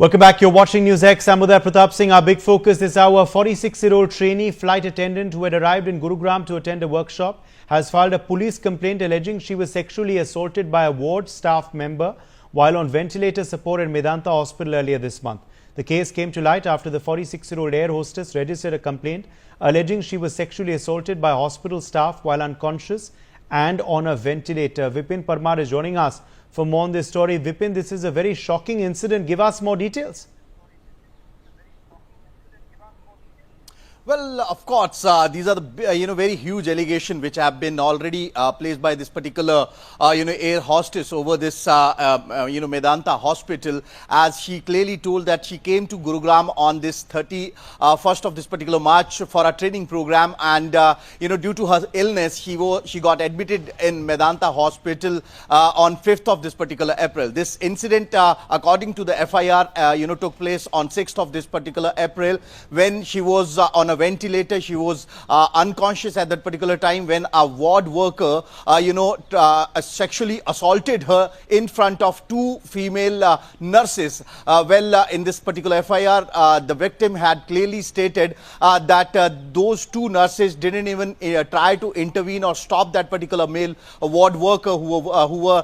Welcome back. You're watching News X. I'm Uday Pratap Singh. Our big focus this hour: 46-year-old trainee flight attendant who had arrived in Gurugram to attend a workshop has filed a police complaint alleging she was sexually assaulted by a ward staff member while on ventilator support at Medanta Hospital earlier this month. The case came to light after the 46-year-old air hostess registered a complaint alleging she was sexually assaulted by hospital staff while unconscious and on a ventilator. Vipin Parmar is joining us for more on this story. Vipin, this is a very shocking incident. Give us more details. Well, of course, these are the very huge allegations which have been already placed by this particular air hostess over this Medanta hospital, as she clearly told that she came to Gurugram on this 31st of this particular March for a training program, and due to her illness she got admitted in Medanta hospital on 5th of this particular April. This incident, according to the FIR, took place on 6th of this particular April when she was on a ventilator. She was unconscious at that particular time when a ward worker sexually assaulted her in front of two female nurses. In this particular FIR, the victim had clearly stated that those two nurses didn't even try to intervene or stop that particular male ward worker who were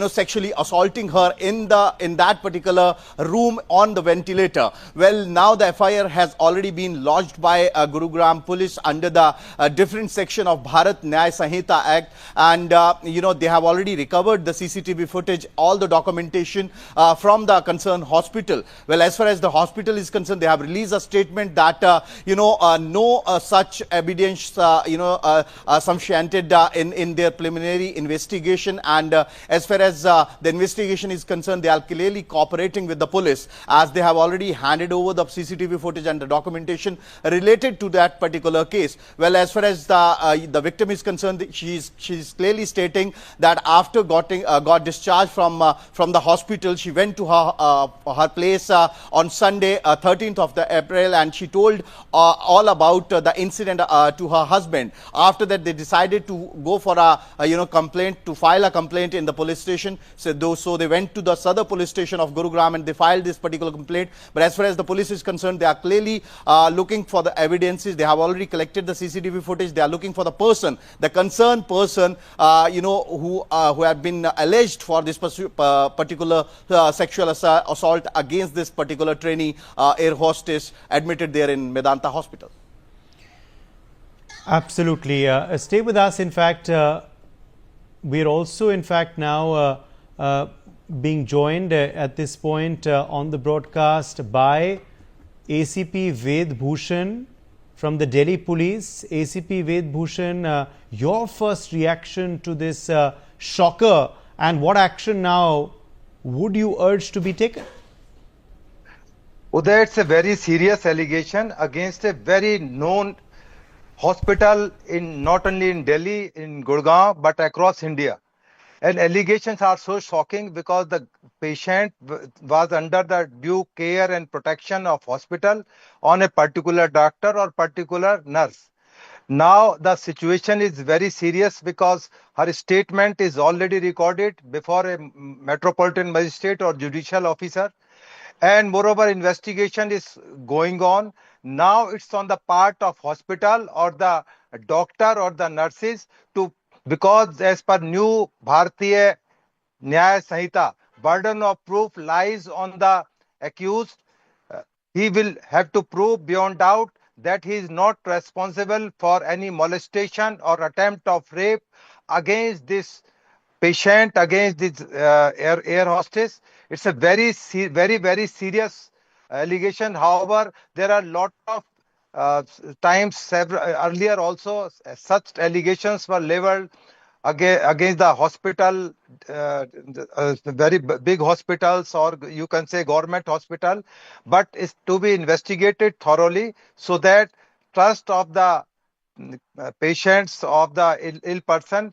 sexually assaulting her in that particular room on the ventilator. Well, now the FIR has already been lodged by Gurugram police under the different section of Bharat Nyaya Sanhita Act, and they have already recovered the CCTV footage, all the documentation from the concerned hospital. Well, as far as the hospital is concerned, they have released a statement that no such evidence substantiated in their preliminary investigation, and as far as the investigation is concerned, they are clearly cooperating with the police, as they have already handed over the CCTV footage and the documentation related to that particular case. Well, as far as the victim is concerned, she's clearly stating that after got discharged from the hospital, she went to her place on Sunday, 13th of the April, and she told all about the incident to her husband. After that, they decided to go for a complaint, to file a complaint in the police station. So they went to the Sadar police station of Gurugram and they filed this particular complaint. But as far as the police is concerned, they are clearly looking for the evidences. They have already collected the CCTV footage. They are looking for the person, the concerned person, who had been alleged for this particular sexual assault against this particular trainee air hostess admitted there in Medanta hospital. Absolutely. Stay with us. In fact, we're also, now being joined at this point on the broadcast by ACP Ved Bhushan from the Delhi Police. ACP Ved Bhushan, your first reaction to this shocker, and what action now would you urge to be taken? Uday, it's a very serious allegation against a very known hospital not only in Delhi, in Gurgaon, but across India. And allegations are so shocking because the patient was under the due care and protection of hospital on a particular doctor or particular nurse. Now the situation is very serious because her statement is already recorded before a metropolitan magistrate or judicial officer. And moreover, investigation is going on. Now it's on the part of hospital or the doctor or the nurses because as per new Bharatiya Nyaya Sanhita, burden of proof lies on the accused. He will have to prove beyond doubt that he is not responsible for any molestation or attempt of rape against this patient, against this air hostess. It's a very serious allegation. However, there are a lot of times earlier also such allegations were leveled against the hospital, very big hospitals, or you can say government hospital, but it's to be investigated thoroughly so that trust of the patients, of the ill person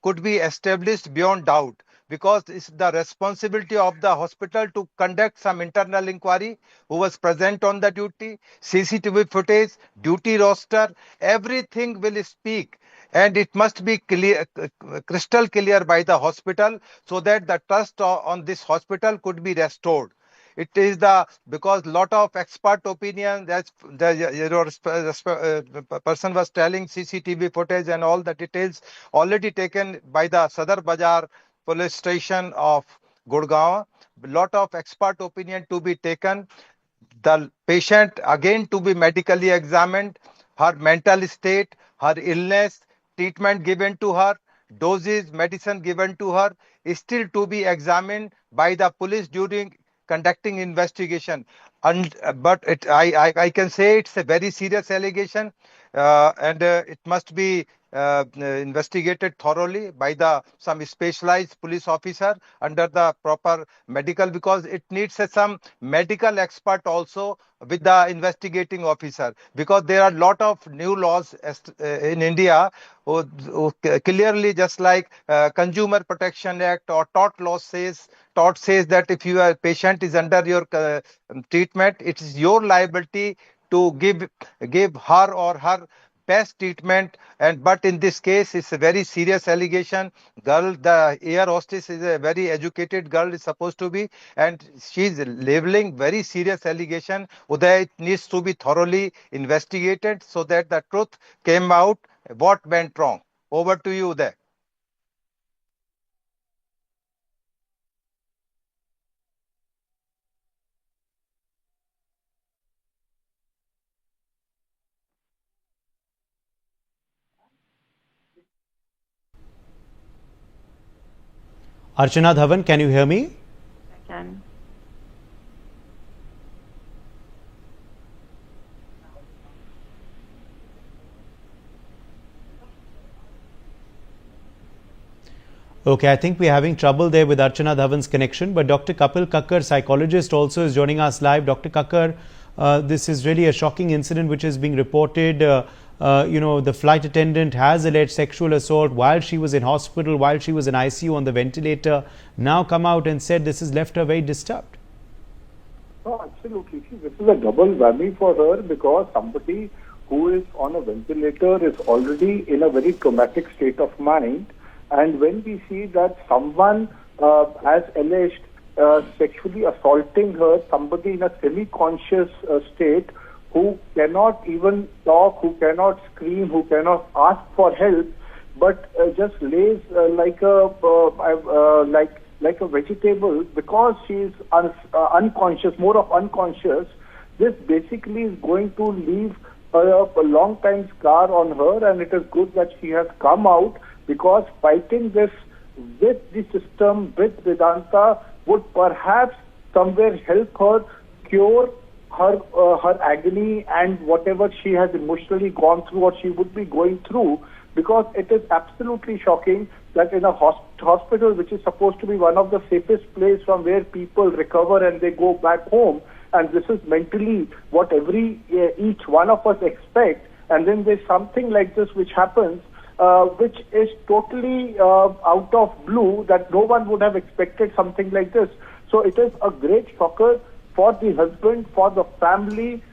could be established beyond doubt, because it's the responsibility of the hospital to conduct some internal inquiry, who was present on the duty, CCTV footage, duty roster, everything will speak, and it must be clear, crystal clear by the hospital, so that the trust on this hospital could be restored. It is because lot of expert opinion that the person was telling CCTV footage and all the details already taken by the Sadar Bazaar police station of Gurgaon. Lot of expert opinion to be taken. The patient again to be medically examined, her mental state, her illness, treatment given to her, doses, medicine given to her is still to be examined by the police during conducting investigation. But I can say it's a very serious allegation, and it must be investigated thoroughly by some specialized police officer under the proper medical, because it needs some medical expert also with the investigating officer, because there are a lot of new laws in India who clearly, just like Consumer Protection Act or tort says that if your patient is under your treatment, it is your liability to give her or her best treatment. And but in this case it's a very serious allegation. The air hostess is a very educated girl, is supposed to be, and she's leveling very serious allegation. Uday, it needs to be thoroughly investigated so that the truth came out what went wrong. Over to you, Uday. Archana Dhawan, can you hear me? I can. Okay, I think we're having trouble there with Archana Dhawan's connection, but Dr. Kapil Kakkar, psychologist, also is joining us live. Dr. Kakkar, this is really a shocking incident which is being reported. The flight attendant has alleged sexual assault while she was in hospital, while she was in ICU on the ventilator. Now come out and said this has left her very disturbed. Oh, absolutely. See, this is a double whammy for her, because somebody who is on a ventilator is already in a very traumatic state of mind. And when we see that someone has alleged sexually assaulting her, somebody in a semi-conscious state, who cannot even talk, who cannot scream, who cannot ask for help, but just lays like a vegetable, because she is unconscious, more of unconscious. This basically is going to leave a long time scar on her, and it is good that she has come out, because fighting this with the system, with Vedanta, would perhaps somewhere help her cure her agony and whatever she has emotionally gone through or she would be going through. Because it is absolutely shocking that in a hospital, which is supposed to be one of the safest places from where people recover and they go back home, and this is mentally what each one of us expect, and then there's something like this which happens, which is totally out of blue, that no one would have expected something like this. So it is a great shocker for the husband, for the family,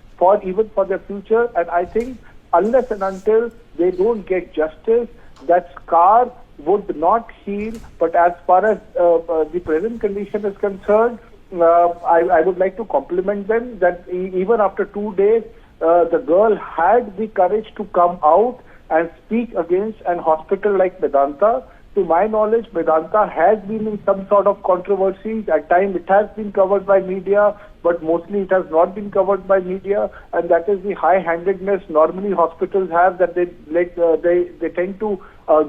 even for their future. And I think unless and until they don't get justice, that scar would not heal. But as far as the present condition is concerned, I would like to compliment them that even after 2 days, the girl had the courage to come out and speak against an hospital like Vedanta. To my knowledge, Vedanta has been in some sort of controversy. At times it has been covered by media, but mostly it has not been covered by media, and that is the high-handedness normally hospitals have, that they tend to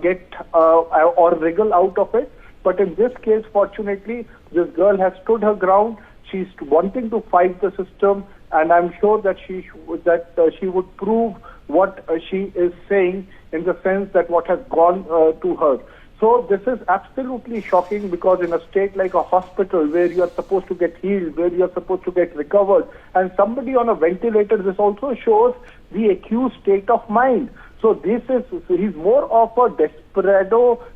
get or wriggle out of it. But in this case, fortunately, this girl has stood her ground. She's wanting to fight the system, and I'm sure that she would prove what she is saying, in the sense that what has gone to her. So this is absolutely shocking, because in a state like a hospital where you are supposed to get healed, where you are supposed to get recovered, and somebody on a ventilator, this also shows the acute state of mind. So he's more of a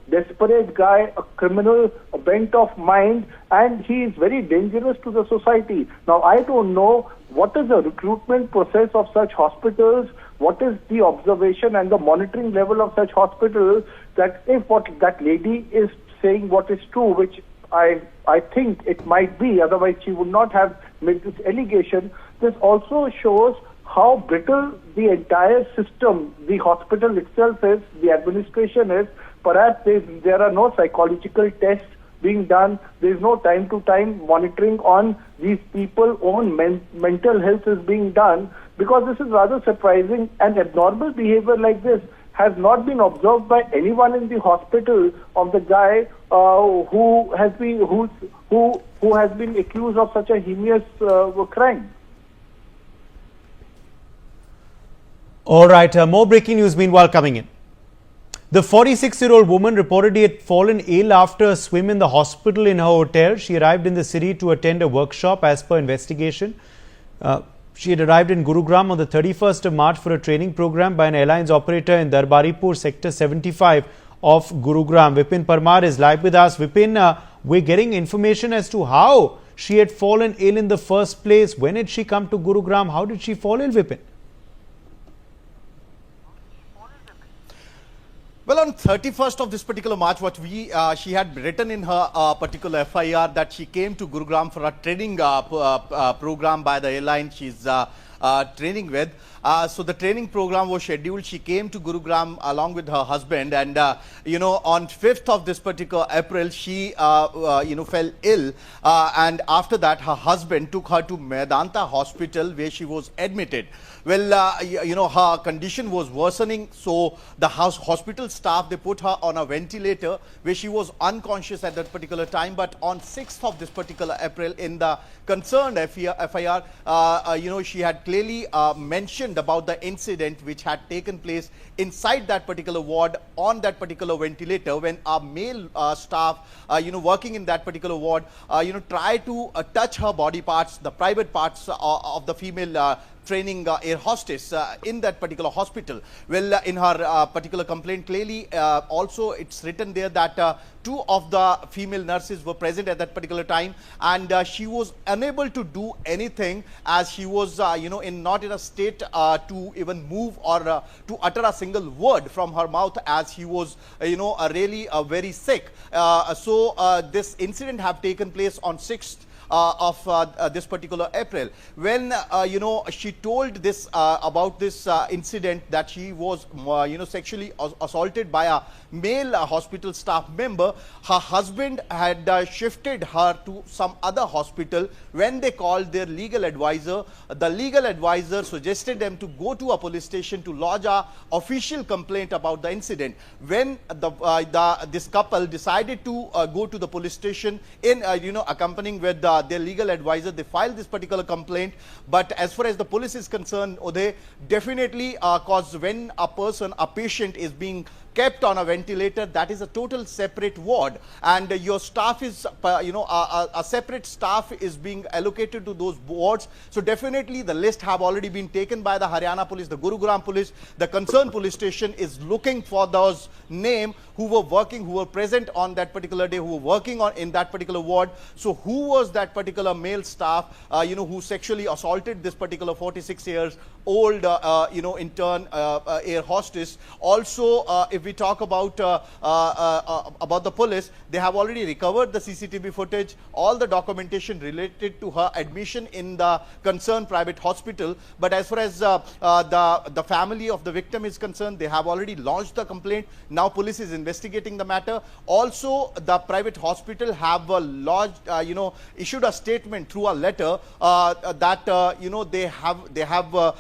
desperate guy, a criminal bent of mind, and he is very dangerous to the society. Now, I don't know what is the recruitment process of such hospitals, what is the observation and the monitoring level of such hospitals, that if what that lady is saying what is true, which I think it might be, otherwise she would not have made this allegation, this also shows how brittle the entire system, the hospital itself is, the administration is. Perhaps there are no psychological tests being done. There is no time-to-time monitoring on these people's own mental health is being done, because this is rather surprising. And abnormal behavior like this has not been observed by anyone in the hospital of the guy who has been accused of such a heinous crime. All right, more breaking news meanwhile coming in. The 46-year-old woman reportedly had fallen ill after a swim in the hospital in her hotel. She arrived in the city to attend a workshop as per investigation. She had arrived in Gurugram on the 31st of March for a training program by an airlines operator in Darbaripur, Sector 75 of Gurugram. Vipin Parmar is live with us. Vipin, we're getting information as to how she had fallen ill in the first place. When did she come to Gurugram? How did she fall ill, Vipin? Well, on 31st of this particular March, what she had written in her particular FIR that she came to Gurugram for a training program by the airline she's training with. So the training program was scheduled. She came to Gurugram along with her husband, and on 5th of this particular April, she fell ill, and after that her husband took her to Medanta Hospital where she was admitted. Well, her condition was worsening, so the hospital staff, they put her on a ventilator where she was unconscious at that particular time. But on 6th of this particular April, in the concerned FIR, she had clearly mentioned about the incident which had taken place inside that particular ward on that particular ventilator, when a male staff, working in that particular ward, tried to touch her body parts, the private parts of the female training air hostess in that particular hospital. Well, in her particular complaint, clearly also it's written there that two of the female nurses were present at that particular time, and she was unable to do anything, as she was not in a state to even move or to utter a single word from her mouth, as she was really very sick. So this incident have taken place on 6th of this particular April, when she told this about this incident, that she was sexually assaulted by a male hospital staff member. Her husband had shifted her to some other hospital. When they called their legal advisor, the legal advisor suggested them to go to a police station to lodge a official complaint about the incident. When this couple decided to go to the police station in accompanying with their legal advisor, they filed this particular complaint. But as far as the police is concerned, they definitely cause when a patient is being kept on a ventilator, that is a total separate ward, and your staff is a separate staff is being allocated to those wards. So definitely the list have already been taken by the Haryana police, the Gurugram police. The concerned police station is looking for those names who were present on that particular day, who were working in that particular ward. So who was that particular male staff who sexually assaulted this particular 46 years old intern air hostess. Also, if we talk about the police, they have already recovered the CCTV footage, all the documentation related to her admission in the concerned private hospital. But as far as the family of the victim is concerned, they have already launched the complaint. Now police is investigating the matter. Also, the private hospital have lodged, issued a statement through a letter that they have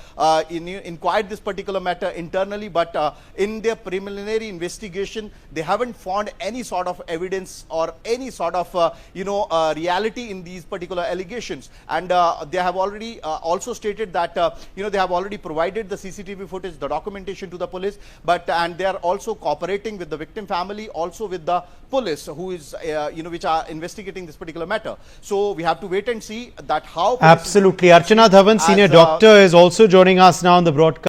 inquired this particular matter internally, but in their preliminary investigation, they haven't found any sort of evidence or any sort of reality in these particular allegations. And they have already also stated that they have already provided the CCTV footage, the documentation to the police, and they are also cooperating with the victim family, also with the police, who is which are investigating this particular matter. So we have to wait and see that how. Absolutely. Archana Dhawan, senior doctor, is also joining us now on the broadcast.